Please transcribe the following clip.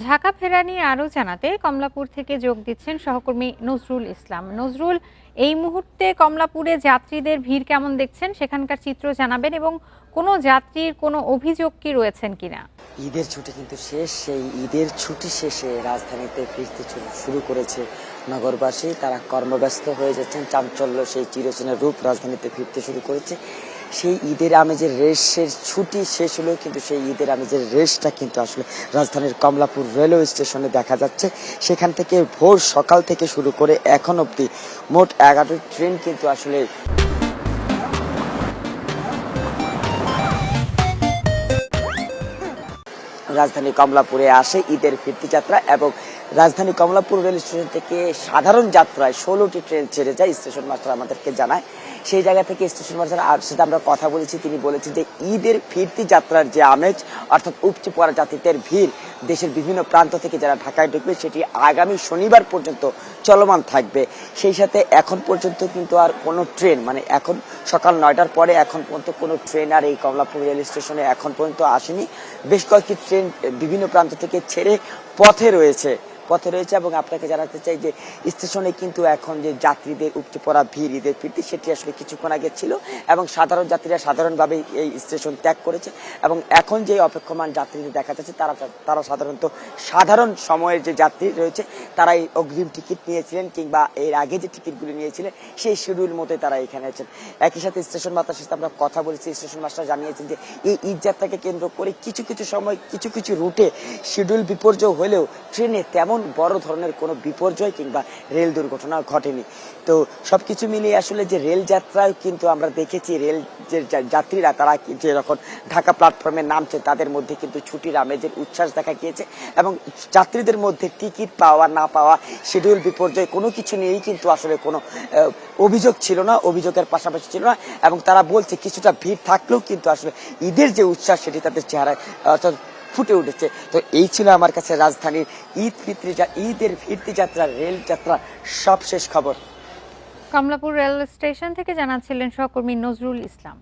ঢাকা ফেরা নিয়ে আরও জানাতে কমলাপুর থেকে যোগ দিচ্ছেন সহকর্মী নজরুল ইসলাম। নজরুল, এই মুহূর্তে কমলাপুরে যাত্রীদের ভিড় কেমন দেখছেন, সেখানকার চিত্র জানাবেন এবং কোনো যাত্রীর কোনো অভিযোগ কি রয়েছেন কিনা? ঈদের ছুটি কিন্তু শেষ। সেই ঈদের ছুটি শেষে রাজধানীতে ফিরতে শুরু করেছে নগরবাসী। তারা কর্মব্যস্ত হয়ে যাচ্ছেন। চাঞ্চল্য সেই চিরচেনা রূপ রাজধানীতে ফিরতে শুরু করেছে। সেই ঈদের আমেজের রেশের ছুটি শেষ হলেও কিন্তু সেই ঈদের আমেজের রেশটা কিন্তু আসলে রাজধানীর কমলাপুর রেলওয়ে স্টেশনে দেখা যাচ্ছে। সেখান থেকে ভোর সকাল থেকে শুরু করে এখন অবধি মোট 11টি ট্রেন কিন্তু আসলে রাজধানী কমলাপুরে আসে ঈদের ফিরতি যাত্রা। এবং রাজধানী কমলাপুর রেল স্টেশন থেকে সাধারণ যাত্রায় 16টি ট্রেন ছেড়ে যায়, স্টেশন মাস্টার আমাদেরকে জানায়। সেই জায়গা থেকে স্টেশন মাস্টার সাথে আমরা কথা বলেছি, তিনি বলেছেন যে ঈদের ফিরতি যাত্রার যে আমেজ, অর্থাৎ উপচে পড়া যাত্রীদের ভিড় দেশের বিভিন্ন প্রান্ত থেকে যারা ঢাকায় ঢুকবে, সেটি আগামী শনিবার পর্যন্ত চলমান থাকবে। সেই সাথে এখন পর্যন্ত কিন্তু আর কোনো ট্রেন, মানে এখন সকাল 9টার পরে এখন পর্যন্ত কোনো ট্রেন আর এই কমলাপুর রেল স্টেশনে এখন পর্যন্ত আসেনি। বেশ কয়েকটি ট্রেন বিভিন্ন প্রান্ত থেকে ছেড়ে পথে রয়েছে এবং আপনাকে জানাতে চাই যে স্টেশনে কিন্তু এখন যে যাত্রীদের উপচে পড়া ভিড় ঈদের ফিরতি, সেটি আসলে কিছুক্ষণ আগে ছিল এবং সাধারণ যাত্রীরা সাধারণভাবে এই স্টেশন ত্যাগ করেছে। এবং এখন যে অপেক্ষমান যাত্রীদের দেখা যাচ্ছে, তারা সাধারণত সাধারণ সময়ের যে যাত্রী রয়েছে, তারাই অগ্রিম টিকিট নিয়েছিলেন কিংবা এর আগে যে টিকিটগুলি নিয়েছিলেন সেই শিডিউল মতোই তারা এখানে আছেন। একই সাথে স্টেশন মাস্টারের সাথে আমরা কথা বলেছি। স্টেশন মাস্টার জানিয়েছেন যে এই ঈদ যাত্রাকে কেন্দ্র করে কিছু সময় কিছু রুটে শিডিউল বিপর্যয় হলেও ট্রেনে তেমন বড় ধরনের কোনো বিপর্যয় কিংবা রেল দুর্ঘটনা ঘটেনি। তো সবকিছু মিলিয়ে আসলে যে রেল যাত্রায় কিন্তু আমরা দেখেছি রেল যে যাত্রীরা তারা যে যখন ঢাকা প্ল্যাটফর্মে নামছে, তাদের মধ্যে কিন্তু ছুটির আমেজের উচ্ছ্বাস দেখা গিয়েছে এবং যাত্রীদের মধ্যে টিকিট পাওয়া না পাওয়া, শিডিউল বিপর্যয় কোনো কিছু নিয়েই কিন্তু আসলে কোনো অভিযোগ ছিল না, অভিযোগের পাশাপাশি ছিল না। এবং তারা বলছে কিছুটা ভিড় থাকলেও কিন্তু আসলে ঈদের যে উচ্ছ্বাস, সেটি তাদের চেহারায় ফুটে উঠেছে। তো এই ছিল আমার কাছে রাজধানীর ঈদের ফিরতি যাত্রা, রেল যাত্রা সব শেষ খবর। কমলাপুর রেল স্টেশন থেকে জানাচ্ছিলেন সহকর্মী নজরুল ইসলাম।